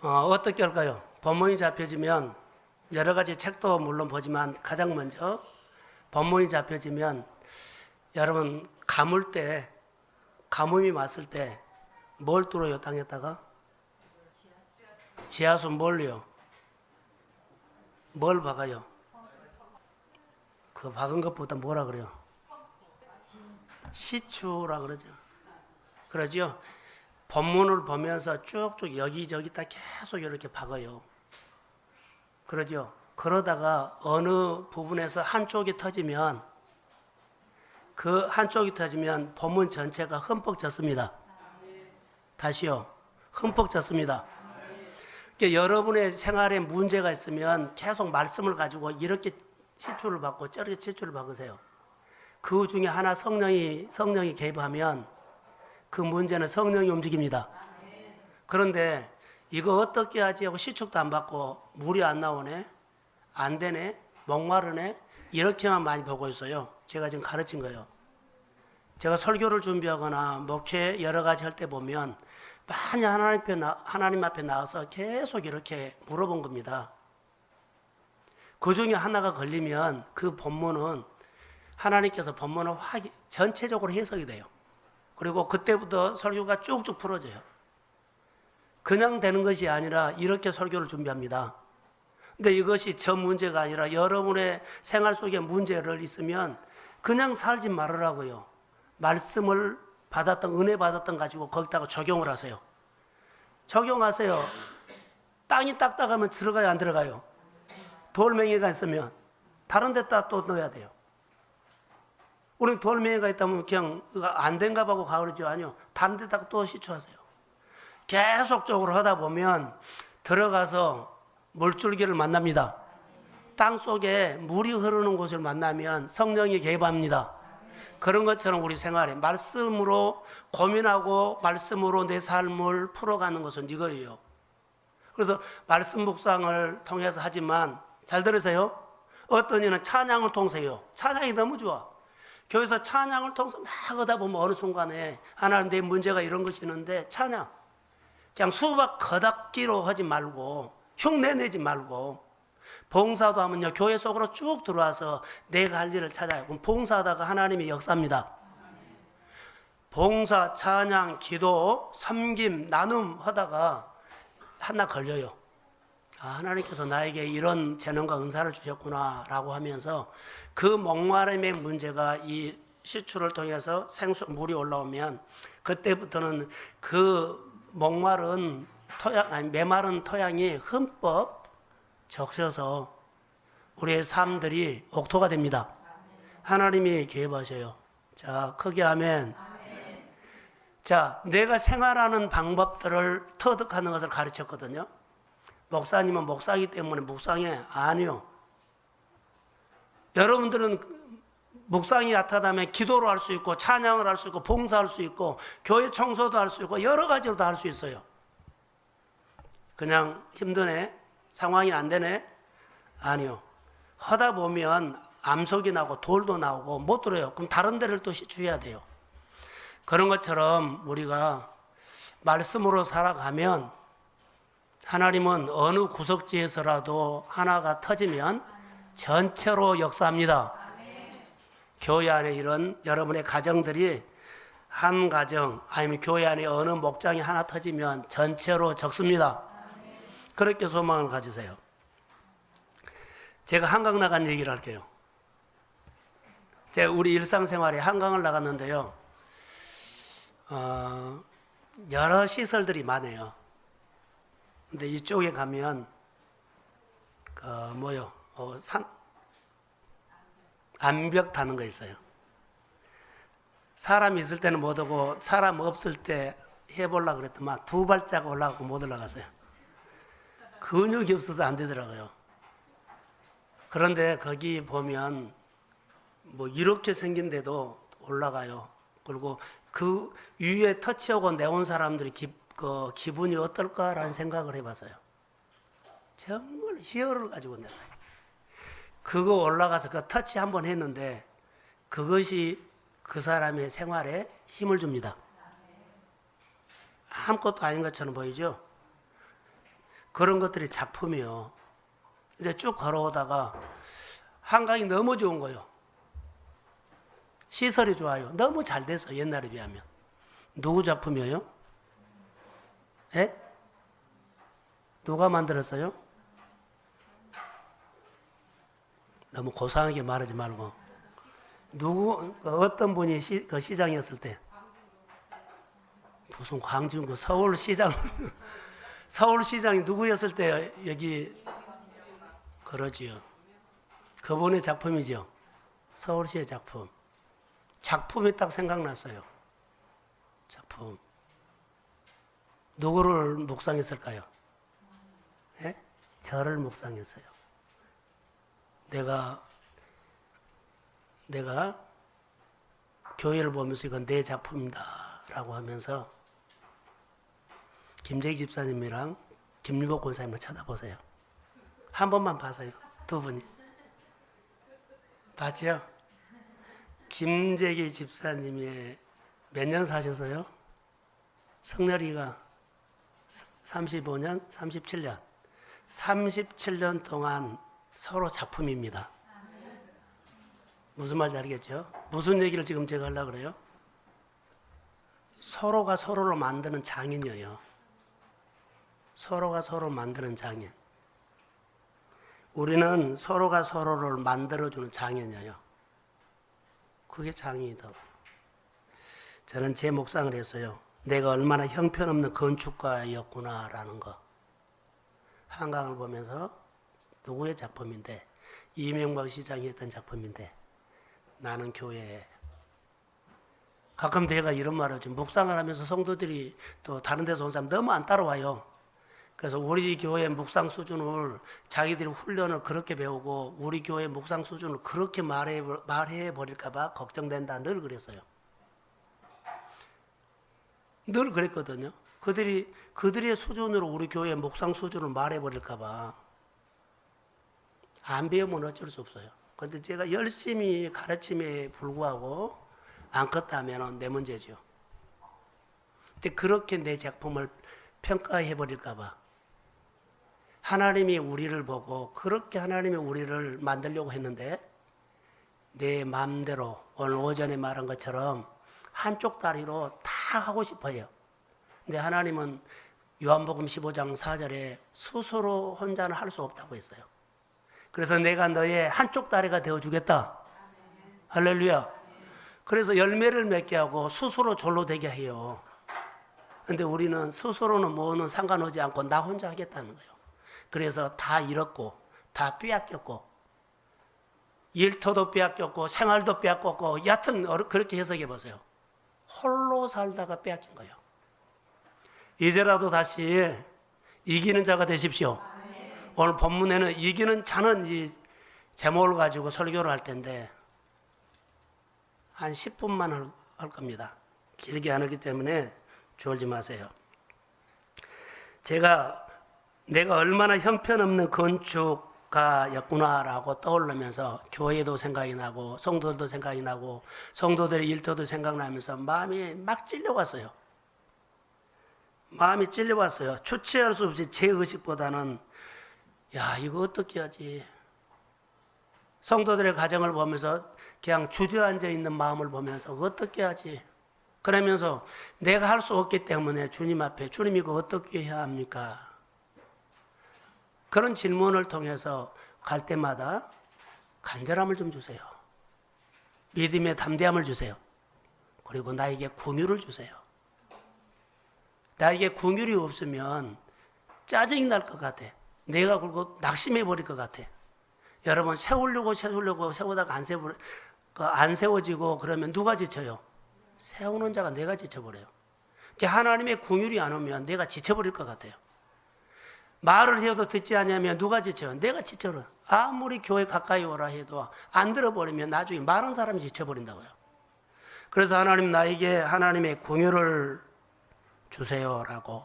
어떻게 할까요? 법문이 잡혀지면 여러 가지 책도 물론 보지만 가장 먼저 법문이 잡혀지면 여러분 가물 때 가뭄이 왔을 때 뭘 뚫어요 땅에다가? 지하수 뭘요? 뭘 박아요? 그 박은 것보다 뭐라 그래요? 시추라 그러죠. 그러죠. 법문을 보면서 쭉쭉 여기저기 다 계속 이렇게 박아요. 그러죠. 그러다가 어느 부분에서 한쪽이 터지면 그 한쪽이 터지면 법문 전체가 흠뻑 젖습니다. 다시요. 흠뻑 젖습니다. 그러니까 여러분의 생활에 문제가 있으면 계속 말씀을 가지고 이렇게 시추를 받고 저렇게 시추를 박으세요. 그 중에 하나 성령이 개입하면 그 문제는 성령이 움직입니다. 그런데 이거 어떻게 하지 하고 시축도 안 받고 물이 안 나오네, 안 되네, 목마르네 이렇게만 많이 보고 있어요. 제가 지금 가르친 거예요. 제가 설교를 준비하거나 목회 여러 가지 할 때 보면 많이 하나님 앞에 나와서 계속 이렇게 물어본 겁니다. 그 중에 하나가 걸리면 그 본문은 하나님께서 본문을 전체적으로 해석이 돼요. 그리고 그때부터 설교가 쭉쭉 풀어져요. 그냥 되는 것이 아니라 이렇게 설교를 준비합니다. 근데 이것이 저 문제가 아니라 여러분의 생활 속에 문제를 있으면 그냥 살지 말으라고요. 말씀을 받았던 은혜 받았던 가지고 거기다가 적용을 하세요. 적용하세요. 땅이 딱딱하면 들어가요, 안 들어가요? 돌멩이가 있으면 다른 데다 또 넣어야 돼요. 우리 돌멩이가 있다면 그냥 안 된가 보고 가버리죠. 아니요. 다른 데다가 또 시추하세요. 계속적으로 하다 보면 들어가서 물줄기를 만납니다. 땅 속에 물이 흐르는 곳을 만나면 성령이 개입합니다. 그런 것처럼 우리 생활에 말씀으로 고민하고 말씀으로 내 삶을 풀어가는 것은 이거예요. 그래서 말씀 묵상을 통해서 하지만 잘 들으세요. 어떤 이는 찬양을 통해서요. 찬양이 너무 좋아. 교회에서 찬양을 통해서 막 하다 보면 어느 순간에 하나님 내 문제가 이런 것이 있는데 찬양 그냥 수박 거닥기로 하지 말고 흉내 내지 말고 봉사도 하면요 교회 속으로 쭉 들어와서 내가 할 일을 찾아요. 그럼 봉사하다가 하나님의 역사입니다. 봉사, 찬양, 기도, 섬김, 나눔 하다가 하나 걸려요. 하나님께서 나에게 이런 재능과 은사를 주셨구나 라고 하면서 그 목마름의 문제가 이 시추를 통해서 물이 올라오면 그때부터는 그 목마른 메마른 토양이 흠뻑 적셔서 우리의 삶들이 옥토가 됩니다. 하나님이 개입하셔요. 자, 크게 아멘. 자, 내가 생활하는 방법들을 터득하는 것을 가르쳤거든요. 목사님은 목사이기 때문에 묵상해. 아니요. 여러분들은 묵상이 나타나면 기도로 할 수 있고 찬양을 할 수 있고 봉사할 수 있고 교회 청소도 할 수 있고 여러 가지로 다 할 수 있어요. 그냥 힘드네? 상황이 안 되네? 아니요. 하다 보면 암석이 나고 돌도 나오고 못 들어요. 그럼 다른 데를 또 시추해야 돼요. 그런 것처럼 우리가 말씀으로 살아가면 하나님은 어느 구석지에서라도 하나가 터지면 전체로 역사합니다. 교회 안에 이런 여러분의 가정들이 한 가정 아니면 교회 안에 어느 목장이 하나 터지면 전체로 적습니다. 그렇게 소망을 가지세요. 제가 한강 나간 얘기를 할게요. 제가 우리 일상생활에 한강을 나갔는데요. 여러 시설들이 많아요. 근데 이쪽에 가면 암벽 타는 거 있어요. 사람 있을 때는 못 오고 사람 없을 때 해보려고 그랬더만 2발짝 올라가고 못 올라갔어요. 근육이 없어서 안 되더라고요. 그런데 거기 보면 이렇게 생긴데도 올라가요. 그리고 그 위에 터치하고 내온 사람들이 기분이 어떨까라는 생각을 해봤어요. 정말 희열을 가지고 내가 그거 올라가서 그 터치 한번 했는데 그것이 그 사람의 생활에 힘을 줍니다. 아무것도 아닌 것처럼 보이죠? 그런 것들이 작품이요. 이제 쭉 걸어오다가 한강이 너무 좋은 거예요. 시설이 좋아요. 너무 잘 돼서 옛날에 비하면. 누구 작품이에요? 예? 누가 만들었어요? 너무 고상하게 말하지 말고. 어떤 분이 그 시장이었을 때? 무슨 광진구 서울시장. 서울시장이 누구였을 때 여기, 그러지요. 그분의 작품이죠. 서울시의 작품. 작품이 딱 생각났어요. 작품. 누구를 묵상했을까요? 예? 저를 묵상했어요. 내가 교회를 보면서 이건 내 작품이다 라고 하면서 김재기 집사님이랑 김일복 권사님을 쳐다보세요. 한 번만 봐서요. 두 분이. 봤죠? 김재기 집사님이 몇 년 사셔서요? 성렬이가 35년, 37년. 37년 동안 서로 작품입니다. 무슨 말인지 알겠죠? 무슨 얘기를 지금 제가 하려고 그래요? 서로가 서로를 만드는 장인이에요. 서로가 서로를 만드는 장인. 우리는 서로가 서로를 만들어주는 장인이에요. 그게 장인이다. 저는 제 묵상을 했어요. 내가 얼마나 형편없는 건축가였구나라는 거. 한강을 보면서 누구의 작품인데, 이명박 시장이 했던 작품인데, 나는 교회에. 가끔 내가 이런 말을 하죠. 묵상을 하면서 성도들이 또 다른 데서 온 사람 너무 안 따라와요. 그래서 우리 교회 묵상 수준을 자기들이 훈련을 그렇게 배우고 우리 교회 묵상 수준을 그렇게 말해 버릴까봐 걱정된다. 늘 그랬어요. 늘 그랬거든요. 그들의 수준으로 우리 교회 묵상 수준을 말해 버릴까봐 안 배우면 어쩔 수 없어요. 그런데 제가 열심히 가르침에 불구하고 안 컸다면 내 문제죠. 근데 그렇게 내 작품을 평가해 버릴까봐 하나님이 우리를 보고 그렇게 하나님이 우리를 만들려고 했는데 내 마음대로 오늘 오전에 말한 것처럼 한쪽 다리로 다 하고 싶어요. 근데 하나님은 요한복음 15장 4절에 스스로 혼자는 할 수 없다고 했어요. 그래서 내가 너의 한쪽 다리가 되어주겠다. 할렐루야. 그래서 열매를 맺게 하고 스스로 졸로 되게 해요. 근데 우리는 스스로는 뭐는 상관하지 않고 나 혼자 하겠다는 거예요. 그래서 다 잃었고 다 빼앗겼고 일터도 빼앗겼고 생활도 빼앗겼고 여하튼 그렇게 해석해 보세요. 홀로 살다가 빼앗긴 거예요. 이제라도 다시 이기는 자가 되십시오. 오늘 본문에는 이기는 자는 이 제목을 가지고 설교를 할 텐데 한 10분만 할 겁니다. 길게 안 하기 때문에 졸지 마세요. 내가 얼마나 형편없는 건축가였구나라고 떠올리면서 교회도 생각이 나고 성도들도 생각이 나고 성도들의 일터도 생각나면서 마음이 막 찔려왔어요. 마음이 찔려왔어요. 주체할 수 없이 제 의식보다는 야 이거 어떻게 하지. 성도들의 가정을 보면서 그냥 주저앉아 있는 마음을 보면서 어떻게 하지. 그러면서 내가 할 수 없기 때문에 주님 앞에 주님 이거 어떻게 해야 합니까? 그런 질문을 통해서 갈 때마다 간절함을 좀 주세요. 믿음의 담대함을 주세요. 그리고 나에게 긍휼을 주세요. 나에게 긍휼이 없으면 짜증이 날 것 같아. 내가 그리고 낙심해 버릴 것 같아. 여러분 세우려고 세우다가 안 세워지고 그러면 누가 지쳐요? 세우는 자가 내가 지쳐버려요. 하나님의 긍휼이 안 오면 내가 지쳐버릴 것 같아요. 말을 해도 듣지 않으면 누가 지쳐요? 내가 지쳐요. 아무리 교회 가까이 오라 해도 안 들어버리면 나중에 많은 사람이 지쳐버린다고요. 그래서 하나님 나에게 하나님의 긍휼을 주세요라고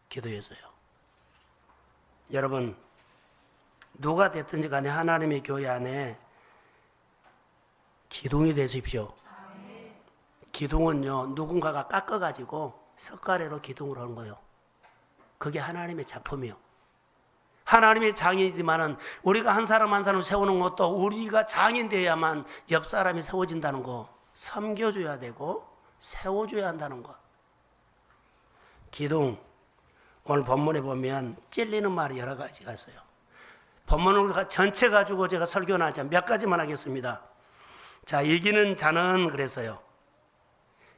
기도했어요. 여러분 누가 됐든지 간에 하나님의 교회 안에 기둥이 되십시오. 기둥은요 누군가가 깎아가지고 석가래로 기둥을 하는 거예요. 그게 하나님의 작품이요. 하나님의 장이지만은 우리가 한 사람 한 사람 세우는 것도 우리가 장인 되어야만 옆 사람이 세워진다는 거, 섬겨줘야 되고 세워줘야 한다는 것. 기둥, 오늘 본문에 보면 찔리는 말이 여러 가지가 있어요. 본문을 전체 가지고 제가 설교는 하지 몇 가지만 하겠습니다. 자, 이기는 자는 그랬어요.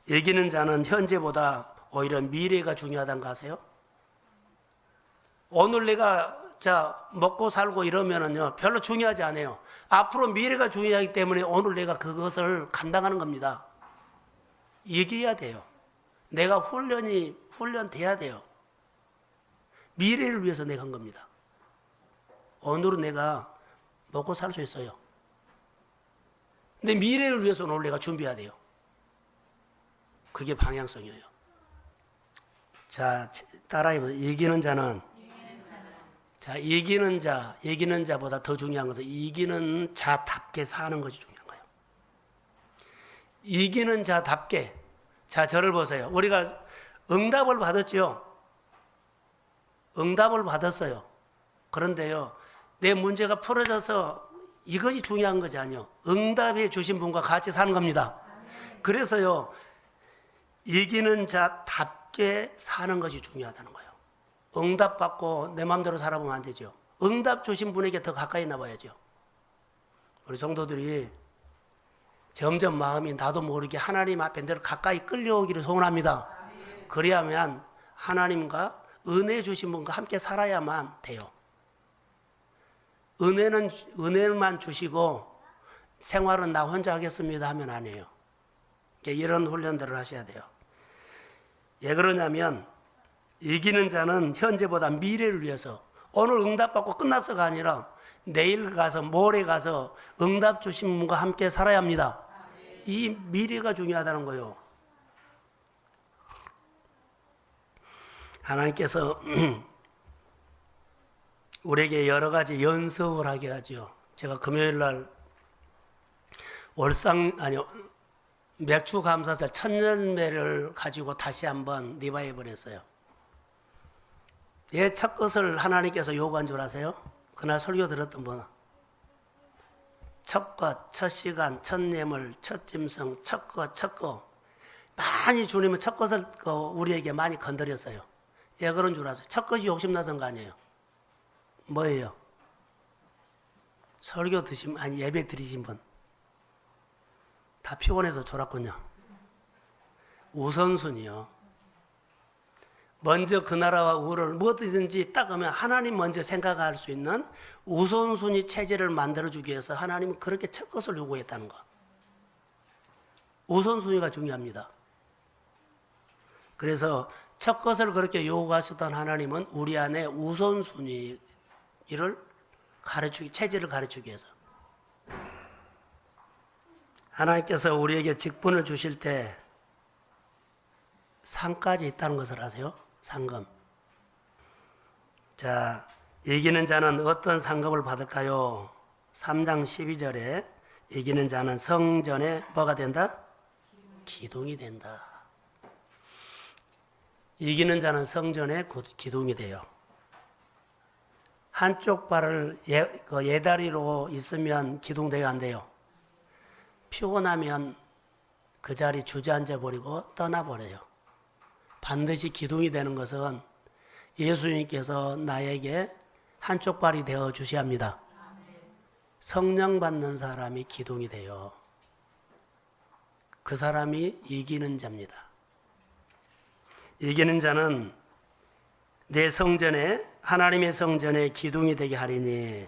이기는 자는 현재보다 오히려 미래가 중요하다는 거 아세요? 오늘 내가 먹고 살고 이러면은요 별로 중요하지 않아요. 앞으로 미래가 중요하기 때문에 오늘 내가 그것을 감당하는 겁니다. 이겨야 돼요. 내가 훈련돼야 돼요. 미래를 위해서 내가 한 겁니다. 오늘은 내가 먹고 살 수 있어요. 근데 미래를 위해서 오늘 내가 준비해야 돼요. 그게 방향성이에요. 자, 따라해보세요. 이기는 자는, 자, 이기는 자보다 더 중요한 것은 이기는 자답게 사는 것이 중요한 거예요. 이기는 자답게. 자, 저를 보세요. 우리가 응답을 받았죠. 응답을 받았어요. 그런데요, 내 문제가 풀어져서 이것이 중요한 것이 아니요. 응답해 주신 분과 같이 사는 겁니다. 그래서요, 이기는 자답게 사는 것이 중요하다는 거예요. 응답 받고 내 마음대로 살아보면 안 되죠. 응답 주신 분에게 더 가까이 나와야죠. 우리 성도들이 점점 마음이 나도 모르게 하나님 앞에 늘 가까이 끌려오기를 소원합니다. 그래야만 하나님과 은혜 주신 분과 함께 살아야만 돼요. 은혜만 주시고 생활은 나 혼자 하겠습니다 하면 안 해요. 이런 훈련들을 하셔야 돼요. 왜 그러냐면 이기는 자는 현재보다 미래를 위해서 오늘 응답받고 끝났어가 아니라 내일 가서 모레 가서 응답 주신 분과 함께 살아야 합니다. 이 미래가 중요하다는 거예요. 하나님께서 우리에게 여러 가지 연습을 하게 하죠. 제가 금요일 날 맥주 감사절 천년매를 가지고 다시 한번 리바이벌 했어요. 예, 첫 것을 하나님께서 요구한 줄 아세요? 그날 설교 들었던 분. 첫 것, 첫 시간, 첫 예물, 첫 짐승, 첫 것. 많이 주님은 첫 것을 우리에게 많이 건드렸어요. 예, 그런 줄 아세요? 첫 것이 욕심나선 거 아니에요. 뭐예요? 설교 예배 드리신 분. 다 피곤해서 졸았군요. 우선순위요. 먼저 그 나라와 우를 무엇이든지 딱 하면 하나님 먼저 생각할 수 있는 우선순위 체제를 만들어주기 위해서 하나님은 그렇게 첫 것을 요구했다는 거. 우선순위가 중요합니다. 그래서 첫 것을 그렇게 요구하셨던 하나님은 우리 안에 우선순위를 체제를 가르치기 위해서. 하나님께서 우리에게 직분을 주실 때 상까지 있다는 것을 아세요? 상금. 자, 이기는 자는 어떤 상급을 받을까요? 3장 12절에 이기는 자는 성전에 뭐가 된다? 기둥이 된다. 이기는 자는 성전에 기둥이 돼요. 한쪽 발을 예다리로 있으면 기둥대가 안 돼요. 피곤하면 그 자리 주저앉아 버리고 떠나버려요. 반드시 기둥이 되는 것은 예수님께서 나에게 한쪽 발이 되어 주셔야 합니다. 성령 받는 사람이 기둥이 돼요. 그 사람이 이기는 자입니다. 이기는 자는 내 성전에 하나님의 성전에 기둥이 되게 하리니.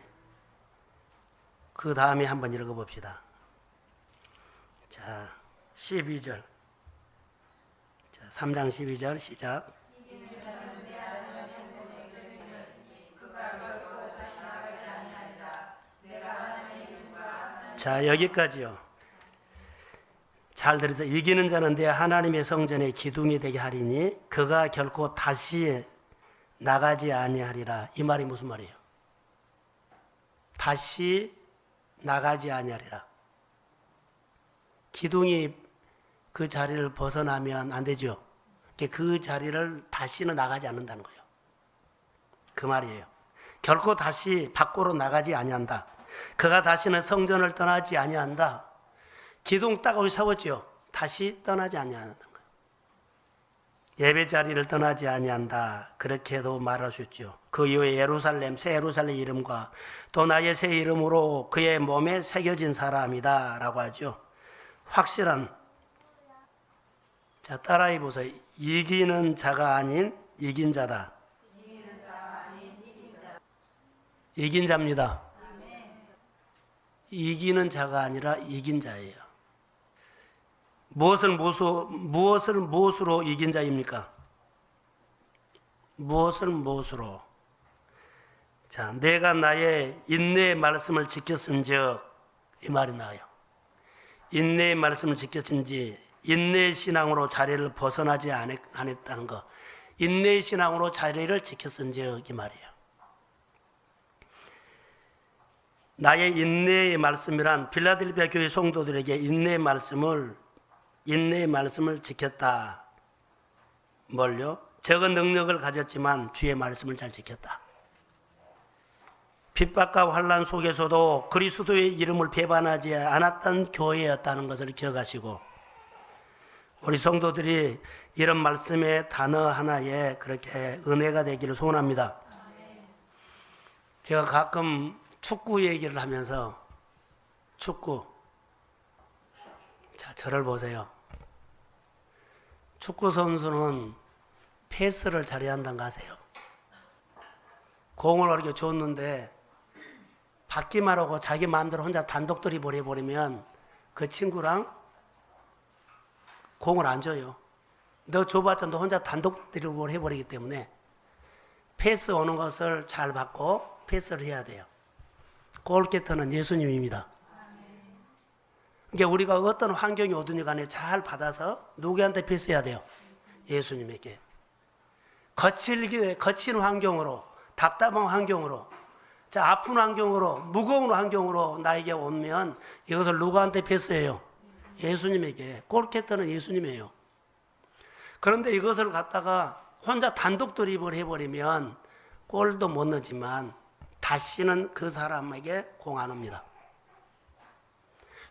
그 다음에 한번 읽어봅시다. 자, 12절. 자, 3장 12절 시작. 자, 여기까지요. 잘 들으세요. 이기는 자는 내 하나님의 성전에 기둥이 되게 하리니 그가 결코 다시 나가지 아니하리라. 이 말이 무슨 말이에요? 다시 나가지 아니하리라. 기둥이 그 자리를 벗어나면 안 되죠. 그 자리를 다시는 나가지 않는다는 거예요. 그 말이에요. 결코 다시 밖으로 나가지 아니한다. 그가 다시는 성전을 떠나지 아니한다. 기둥 딱 거기 세웠죠. 다시 떠나지 아니한다는 거예요. 예배 자리를 떠나지 아니한다. 그렇게도 말하셨죠. 그 이후에 예루살렘, 새 예루살렘 이름과 또 나의 새 이름으로 그의 몸에 새겨진 사람이다 라고 하죠. 확실한, 자 따라해 보세요. 이기는 자가 아닌 이긴 자다. 이긴 자입니다. 이기는 자가 아니라 이긴 자예요. 무엇을 무엇으로 이긴 자입니까? 무엇을 무엇으로? 자, 내가 나의 인내의 말씀을 지켰은즉, 이 말이 나와요. 인내의 말씀을 지켰은지, 인내의 신앙으로 자리를 벗어나지 않았다는 거. 인내의 신앙으로 자리를 지켰은즉, 이 말이에요. 나의 인내의 말씀이란 필라델피아 교회 성도들에게 인내의 말씀을 지켰다. 뭘요? 적은 능력을 가졌지만 주의 말씀을 잘 지켰다. 핍박과 환난 속에서도 그리스도의 이름을 배반하지 않았던 교회였다는 것을 기억하시고, 우리 성도들이 이런 말씀의 단어 하나에 그렇게 은혜가 되기를 소원합니다. 제가 가끔 축구 얘기를 하면서, 축구, 자 저를 보세요. 축구 선수는 패스를 잘해야 한다는 거 아세요? 공을 이렇게 줬는데 받기만 하고 자기 마음대로 혼자 단독 드리블 해버리면 그 친구랑 공을 안 줘요. 너 줘봤자 너 혼자 단독 드리블 해버리기 때문에 패스 오는 것을 잘 받고 패스를 해야 돼요. 골키퍼는 예수님입니다. 그러니까 우리가 어떤 환경이 오든지 간에 잘 받아서 누구한테 패스해야 돼요? 예수님에게. 거친 환경으로, 답답한 환경으로, 자, 아픈 환경으로, 무거운 환경으로 나에게 오면 이것을 누구한테 패스해요? 예수님에게. 골키퍼는 예수님이에요. 그런데 이것을 갖다가 혼자 단독 드리블 해버리면 골도 못 넣지만 다시는 그 사람에게 공 안 옵니다.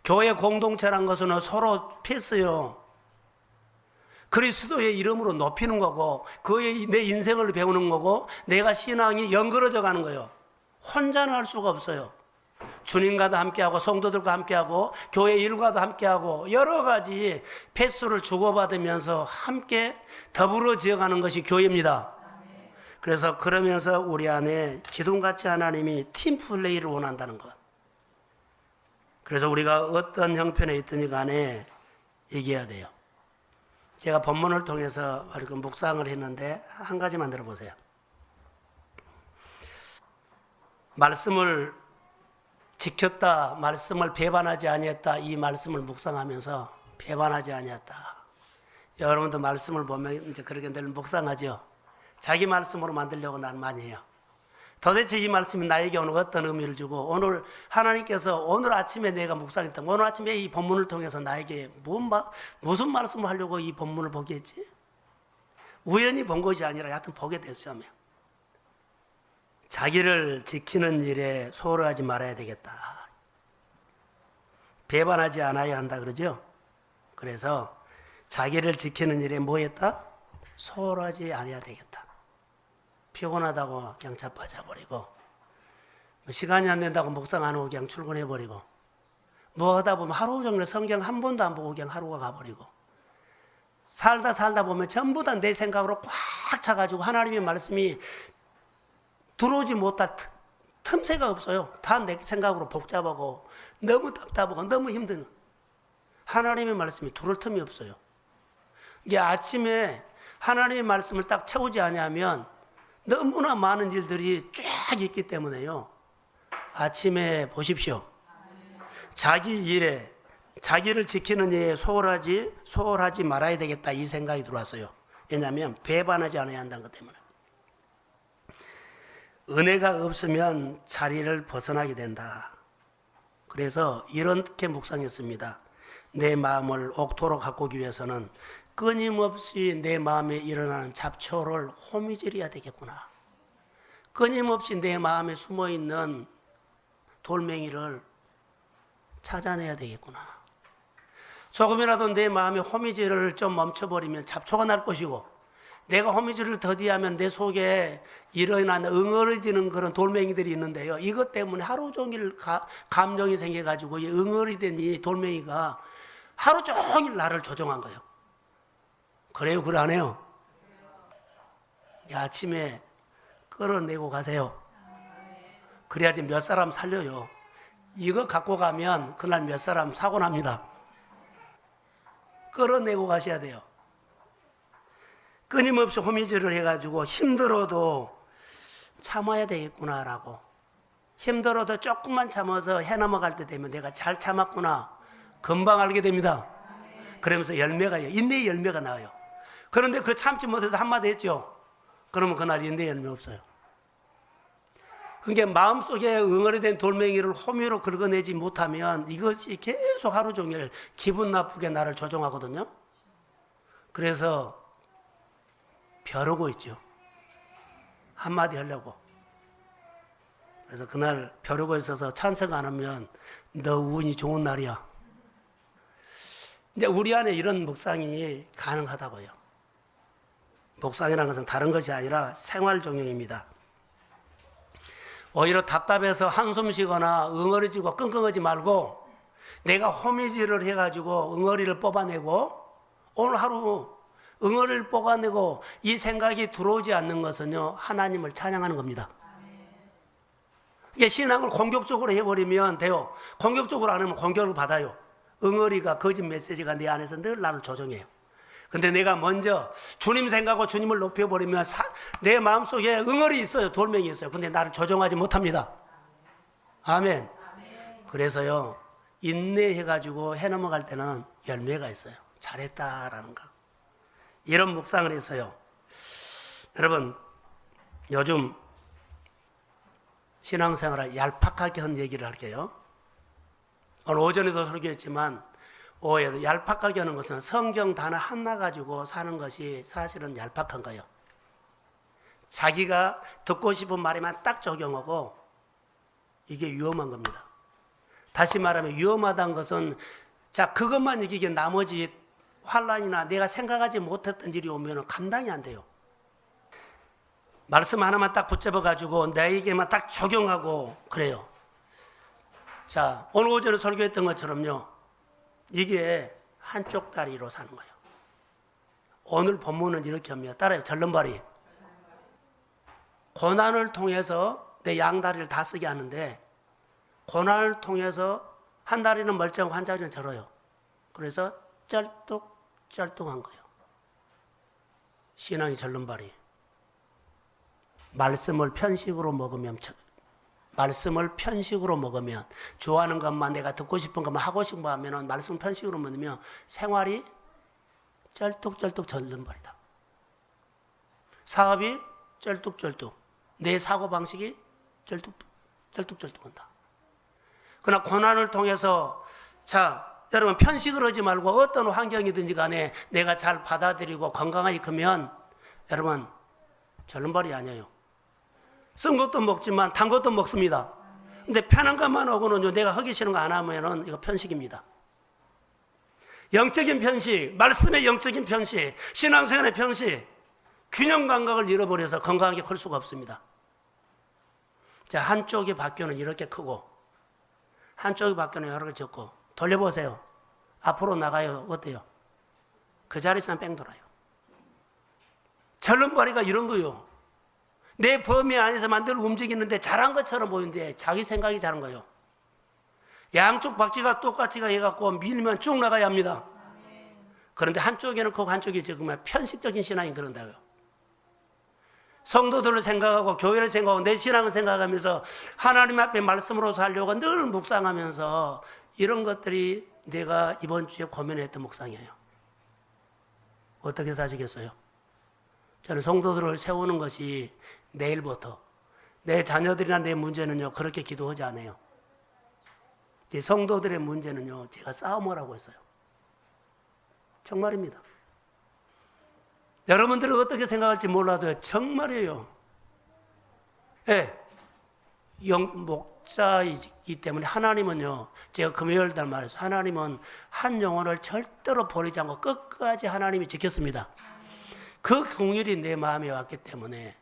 교회 공동체란 것은 서로 패스요. 그리스도의 이름으로 높이는 거고, 그의 내 인생을 배우는 거고, 내가 신앙이 연결어져 가는 거예요. 혼자는 할 수가 없어요. 주님과도 함께하고, 성도들과 함께하고, 교회 일과도 함께하고, 여러 가지 패스를 주고받으면서 함께 더불어 지어가는 것이 교회입니다. 그래서 그러면서 우리 안에 기둥같이 하나님이 팀플레이를 원한다는 것. 그래서 우리가 어떤 형편에 있든지 간에 얘기해야 돼요. 제가 본문을 통해서 이렇게 묵상을 했는데 한 가지만 들어보세요. 말씀을 지켰다, 말씀을 배반하지 아니했다, 이 말씀을 묵상하면서 배반하지 아니했다. 여러분도 말씀을 보면 이제 그렇게 늘 묵상하죠. 자기 말씀으로 만들려고 나는 많이 해요. 도대체 이 말씀이 나에게 오늘 어떤 의미를 주고, 오늘 하나님께서 오늘 아침에 내가 묵상했던, 오늘 아침에 이 본문을 통해서 나에게 무슨 말씀을 하려고 이 본문을 보게 했지? 우연히 본 것이 아니라 하여튼 보게 됐어요. 자기를 지키는 일에 소홀하지 말아야 되겠다. 배반하지 않아야 한다 그러죠? 그래서 자기를 지키는 일에 뭐 했다? 소홀하지 않아야 되겠다. 피곤하다고 그냥 자빠져버리고, 시간이 안 된다고 묵상 안 하고 그냥 출근해버리고, 뭐 하다 보면 하루 종일 성경 한 번도 안 보고 그냥 하루가 가버리고, 살다 보면 전부 다 내 생각으로 꽉 차가지고 하나님의 말씀이 들어오지 못할 틈새가 없어요. 다 내 생각으로 복잡하고 너무 답답하고 너무 힘든, 하나님의 말씀이 들어올 틈이 없어요. 이게 아침에 하나님의 말씀을 딱 채우지 않으면 너무나 많은 일들이 쫙 있기 때문에요. 아침에 보십시오. 자기 일에, 자기를 지키는 일에 소홀하지 말아야 되겠다, 이 생각이 들어왔어요. 왜냐하면 배반하지 않아야 한다는 것 때문에. 은혜가 없으면 자리를 벗어나게 된다. 그래서 이렇게 묵상했습니다. 내 마음을 옥토로 가꾸기 위해서는 끊임없이 내 마음에 일어나는 잡초를 호미질해야 되겠구나. 끊임없이 내 마음에 숨어있는 돌멩이를 찾아내야 되겠구나. 조금이라도 내 마음에 호미질을 좀 멈춰버리면 잡초가 날 것이고, 내가 호미질을 더디하면 내 속에 일어나는 응어리지는 그런 돌멩이들이 있는데요. 이것 때문에 하루 종일 감정이 생겨가지고 이 응어리된 이 돌멩이가 하루 종일 나를 조종한 거예요. 그래요? 그래 안 해요? 아침에 끌어내고 가세요. 그래야지 몇 사람 살려요. 이거 갖고 가면 그날 몇 사람 사고 납니다. 끌어내고 가셔야 돼요. 끊임없이 호미질을 해가지고 힘들어도 참아야 되겠구나라고, 힘들어도 조금만 참아서 해 넘어갈 때 되면 내가 잘 참았구나 금방 알게 됩니다. 그러면서 열매가요, 인내의 열매가 나와요. 그런데 그 참지 못해서 한마디 했죠. 그러면 그날 인내의 열매 없어요. 그게 마음속에 응어리된 돌멩이를 호미로 긁어내지 못하면 이것이 계속 하루 종일 기분 나쁘게 나를 조종하거든요. 그래서 벼르고 있죠. 한마디 하려고. 그래서 그날 벼르고 있어서 찬성 안 하면 너 운이 좋은 날이야. 이제 우리 안에 이런 묵상이 가능하다고요. 묵상이라는 것은 다른 것이 아니라 생활 종용입니다. 오히려 답답해서 한숨 쉬거나 응어리지고 끙끙하지 말고 내가 호미질을 해가지고 응어리를 뽑아내고, 오늘 하루 응어리를 뽑아내고 이 생각이 들어오지 않는 것은요, 하나님을 찬양하는 겁니다. 이게 신앙을 공격적으로 해버리면 돼요. 공격적으로 안 하면 공격을 받아요. 응어리가, 거짓 메시지가 내 안에서 늘 나를 조종해요. 근데 내가 먼저 주님 생각하고 주님을 높여버리면 내 마음속에 응어리 있어요. 돌멩이 있어요. 근데 나를 조종하지 못합니다. 아멘. 그래서요, 인내해가지고 해 넘어갈 때는 열매가 있어요. 잘했다라는 거. 이런 묵상을 했어요. 여러분, 요즘 신앙생활을 얄팍하게 한 얘기를 할게요. 오늘 오전에도 설교했지만, 얄팍하게 하는 것은 성경 단어 하나 가지고 사는 것이 사실은 얄팍한 거예요. 자기가 듣고 싶은 말에만 딱 적용하고, 이게 위험한 겁니다. 다시 말하면 위험하다는 것은, 자, 그것만 이기게 나머지 환란이나 내가 생각하지 못했던 일이 오면 감당이 안 돼요. 말씀 하나만 딱 붙잡아 가지고 나에게만 딱 적용하고 그래요. 자, 오늘 오전에 설교했던 것처럼요, 이게 한쪽 다리로 사는 거예요. 오늘 본문은 이렇게 합니다. 따라요. 절름발이. 고난을 통해서 내 양다리를 다 쓰게 하는데, 고난을 통해서 한 다리는 멀쩡하고 한 다리는 절어요. 그래서 쩔뚝쩔뚝한 거예요. 신앙이 절름발이. 말씀을 편식으로 먹으면, 좋아하는 것만, 내가 듣고 싶은 것만, 하고 싶은 거 하면 말씀을 편식으로 먹으면 생활이 쩔뚝쩔뚝 절름발이다. 사업이 쩔뚝쩔뚝, 내 사고방식이 쩔뚝쩔뚝한다. 그러나 고난을 통해서, 자, 여러분, 편식을 하지 말고 어떤 환경이든지 간에 내가 잘 받아들이고 건강하게 크면, 여러분, 절름발이 아니에요. 쓴 것도 먹지만 단 것도 먹습니다. 근데 편한 것만 하고는요, 내가 하기 싫은 거 안 하면은 이거 편식입니다. 영적인 편식, 말씀의 영적인 편식, 신앙생활의 편식, 균형 감각을 잃어버려서 건강하게 클 수가 없습니다. 자, 한쪽의 박교는 이렇게 크고 한쪽의 박교는 이렇게 적고, 돌려보세요. 앞으로 나가요. 어때요? 그 자리에서 뺑 돌아요. 절름발이가 이런 거요. 내 범위 안에서만 늘 움직이는데 잘한 것처럼 보이는데 자기 생각이 잘한 거예요. 양쪽 바퀴가 똑같이 해갖고 밀면 쭉 나가야 합니다. 그런데 한쪽에는 크고 한쪽이 적으면 편식적인 신앙이 그런다고요. 성도들을 생각하고 교회를 생각하고 내 신앙을 생각하면서 하나님 앞에 말씀으로 살려고 늘 묵상하면서, 이런 것들이 내가 이번 주에 고민했던 묵상이에요. 어떻게 사시겠어요? 저는 성도들을 세우는 것이 내일부터, 내 자녀들이나 내 문제는요, 그렇게 기도하지 않아요. 성도들의 문제는요, 제가 싸움을 하고 있어요. 정말입니다. 여러분들은 어떻게 생각할지 몰라도 정말이에요. 예, 목자이기 때문에 하나님은요, 제가 금요일 날 말해서 하나님은 한 영혼을 절대로 버리지 않고 끝까지 하나님이 지켰습니다. 그 긍휼이 내 마음에 왔기 때문에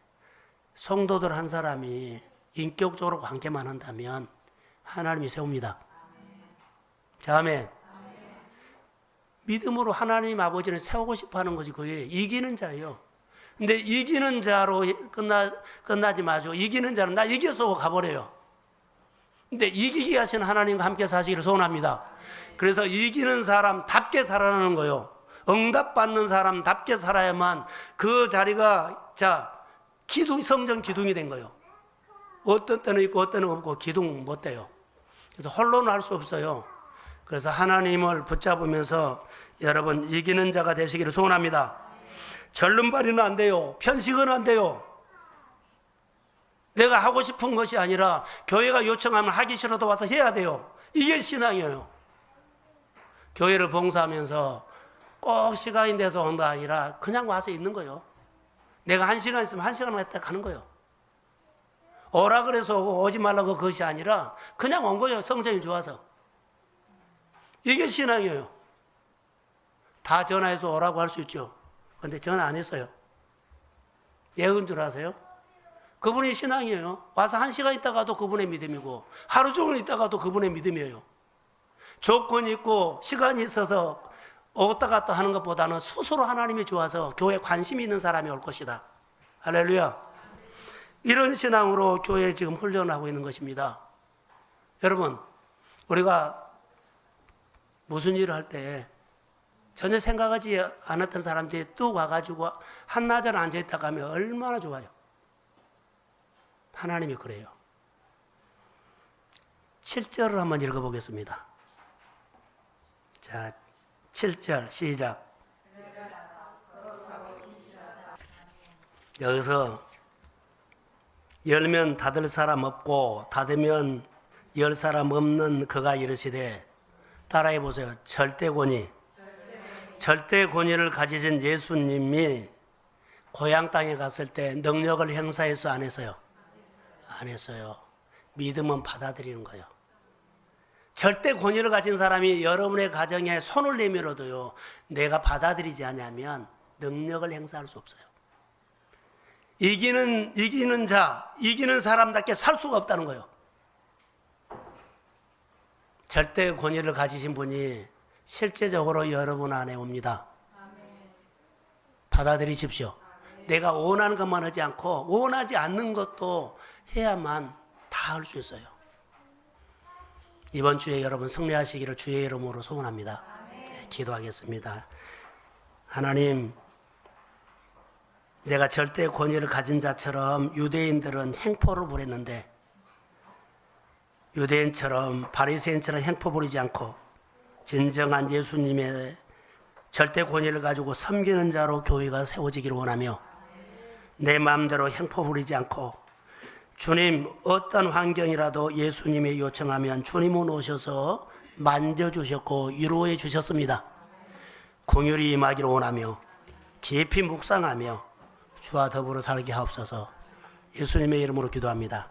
성도들 한 사람이 인격적으로 관계만 한다면 하나님이 세웁니다. 자, 아멘. 믿음으로 하나님 아버지는 세우고 싶어 하는 것이 그게 이기는 자예요. 근데 이기는 자로 끝나지 마시고 이기는 자는 나 이겨서 가버려요. 근데 이기게 하시는 하나님과 함께 사시기를 소원합니다. 그래서 이기는 사람답게 살아가는 거예요. 응답받는 사람답게 살아야만 그 자리가 성전 기둥이 된 거예요. 어떤 때는 있고 어떤 때는 없고 기둥 못 돼요. 그래서 홀로는 할 수 없어요. 그래서 하나님을 붙잡으면서 여러분 이기는 자가 되시기를 소원합니다. 절름발이는 안 돼요. 편식은 안 돼요. 내가 하고 싶은 것이 아니라 교회가 요청하면 하기 싫어도 와서 해야 돼요. 이게 신앙이에요. 교회를 봉사하면서 꼭 시간이 돼서 온다 아니라 그냥 와서 있는 거예요. 내가 1시간 있으면 1시간 왔다 가는 거예요. 오라 그래서 오지 말라고 그것이 아니라 그냥 온 거예요. 성전이 좋아서. 이게 신앙이에요. 다 전화해서 오라고 할 수 있죠. 그런데 전화 안 했어요. 예언 줄 아세요? 그분이 신앙이에요. 와서 1시간 있다가도 그분의 믿음이고 하루 종일 있다가도 그분의 믿음이에요. 조건이 있고 시간이 있어서 왔다 갔다 하는 것보다는 스스로 하나님이 좋아서 교회에 관심이 있는 사람이 올 것이다. 할렐루야. 이런 신앙으로 교회에 지금 훈련하고 있는 것입니다. 여러분, 우리가 무슨 일을 할 때 전혀 생각하지 않았던 사람들이 뚝 와가지고 한나절 앉아있다가 하면 얼마나 좋아요. 하나님이 그래요. 7절을 한번 읽어보겠습니다. 자, 7절 시작. 여기서 열면 닫을 사람 없고 닫으면 열 사람 없는 그가 이르시되, 따라해 보세요. 절대 권위를 가지신 예수님이 고향 땅에 갔을 때 능력을 행사해서 안 했어요? 안 했어요. 믿음은 받아들이는 거예요. 절대 권위를 가진 사람이 여러분의 가정에 손을 내밀어도요, 내가 받아들이지 않으면 능력을 행사할 수 없어요. 이기는 사람답게 살 수가 없다는 거예요. 절대 권위를 가지신 분이 실제적으로 여러분 안에 옵니다. 받아들이십시오. 내가 원하는 것만 하지 않고 원하지 않는 것도 해야만 다 할 수 있어요. 이번 주에 여러분 승리하시기를 주의 이름으로 소원합니다. 네, 기도하겠습니다. 하나님, 내가 절대 권위를 가진 자처럼 유대인들은 행포를 부렸는데 유대인처럼 바리새인처럼 행포 부리지 않고 진정한 예수님의 절대 권위를 가지고 섬기는 자로 교회가 세워지기를 원하며, 내 마음대로 행포 부리지 않고 주님, 어떤 환경이라도 예수님이 요청하면 주님은 오셔서 만져주셨고 위로해 주셨습니다. 긍휼이 임하기를 원하며 깊이 묵상하며 주와 더불어 살게 하옵소서. 예수님의 이름으로 기도합니다.